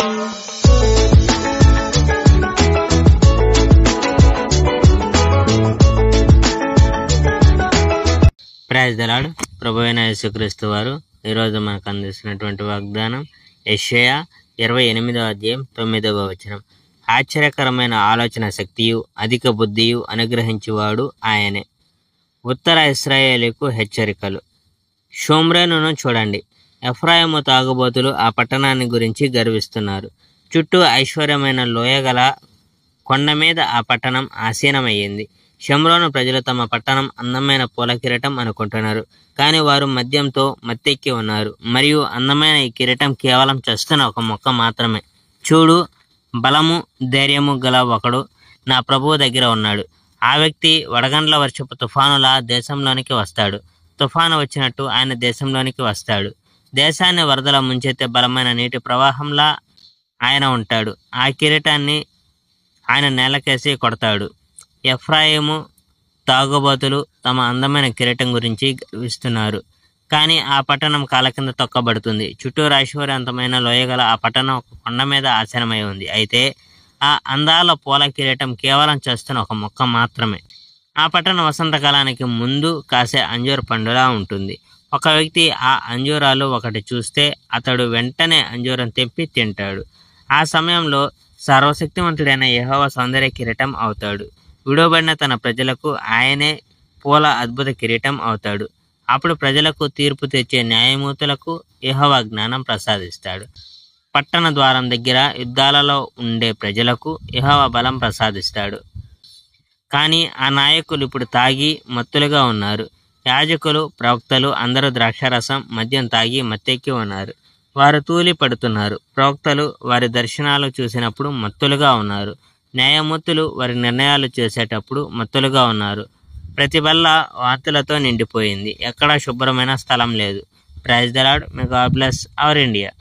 Praise the lord. ప్రభువైన యేసుక్రీస్తు వారు ఈరోజు మనకు అందిస్తున్నటువంటి వాగ్దానం యెషయా 28వ అధ్యాయం 9వ వచనం. ఆశ్చర్యకరమైన ఆలోచన శక్తియు అధిక బుద్ధియు అనుగ్రహించువాడు ఆయనే. ఉత్తర ఇశ్రాయేలుకు హెచ్చరికలు. షోమ్రోనును చూడండి, ఎఫ్రాయిము తాగుబోతులు ఆ పట్టణాన్ని గురించి గర్విస్తున్నారు. చుట్టూ ఐశ్వర్యమైన లోయగల కొండ మీద ఆ పట్టణం ఆసీనమయ్యింది. షోమ్రోను ప్రజలు తమ పట్టణం అందమైన పూల కిరీటం అనుకుంటున్నారు, కానీ వారు మద్యంతో మత్తెక్కి ఉన్నారు. మరియు అందమైన ఈ కిరీటం కేవలం చేస్తున్న ఒక మొక్క మాత్రమే. చూడు, బలము ధైర్యము గల ఒకడు నా ప్రభువు దగ్గర ఉన్నాడు. ఆ వ్యక్తి వడగండ్ల వర్షపు తుఫానులా దేశంలోనికి వస్తాడు. తుఫాను వచ్చినట్టు ఆయన దేశంలోనికి వస్తాడు. దేశాన్ని వరదల ముంచెత్తే బలమైన నీటి ప్రవాహంలా ఆయన ఉంటాడు. ఆ కిరీటాన్ని ఆయన నేలకేసి కొడతాడు. ఎఫ్రాయిము తాగుబోతులు తమ అందమైన కిరీటం గురించి గర్విస్తున్నారు, కానీ ఆ పట్టణం కాళ్ళ కింద తొక్కబడుతుంది. చుట్టూ ఐశ్వర్యవంతమైన లోయగల ఆ పట్టణం ఒక కొండ మీద ఆసనమై ఉంది. అయితే ఆ అందాల పూల కిరీటం కేవలం చేస్తున్న ఒక మొక్క మాత్రమే. ఆ పట్టణం వసంతకాలానికి ముందు కాసే అంజూరు పండులా ఉంటుంది. ఒక వ్యక్తి ఆ అంజూరాలు ఒకటి చూస్తే అతడు వెంటనే అంజూరం తెంపి తింటాడు. ఆ సమయంలో సర్వశక్తివంతుడైన యెహోవా సౌందర్య కిరీటం అవుతాడు. విడవబడిన తన ప్రజలకు ఆయనే పూల అద్భుత కిరీటం అవుతాడు. అప్పుడు ప్రజలకు తీర్పు తెచ్చే న్యాయమూర్తులకు యెహోవా జ్ఞానం ప్రసాదిస్తాడు. పట్టణ ద్వారం దగ్గర యుద్ధాలలో ఉండే ప్రజలకు యెహోవా బలం ప్రసాదిస్తాడు. కానీ ఆ నాయకులు ఇప్పుడు తాగి మత్తులుగా ఉన్నారు. యాజకులు, ప్రవక్తలు అందరూ ద్రాక్షారసం, మద్యం తాగి మత్తెక్కి ఉన్నారు. వారు తూలి పడుతున్నారు. ప్రవక్తలు వారి దర్శనాలు చూసినప్పుడు మత్తులుగా ఉన్నారు. న్యాయమూర్తులు వారి నిర్ణయాలు చేసేటప్పుడు మత్తులుగా ఉన్నారు. ప్రతి బల్ల వార్తలతో నిండిపోయింది. ఎక్కడా శుభ్రమైన స్థలం లేదు. Praise the Lord. May God bless our India.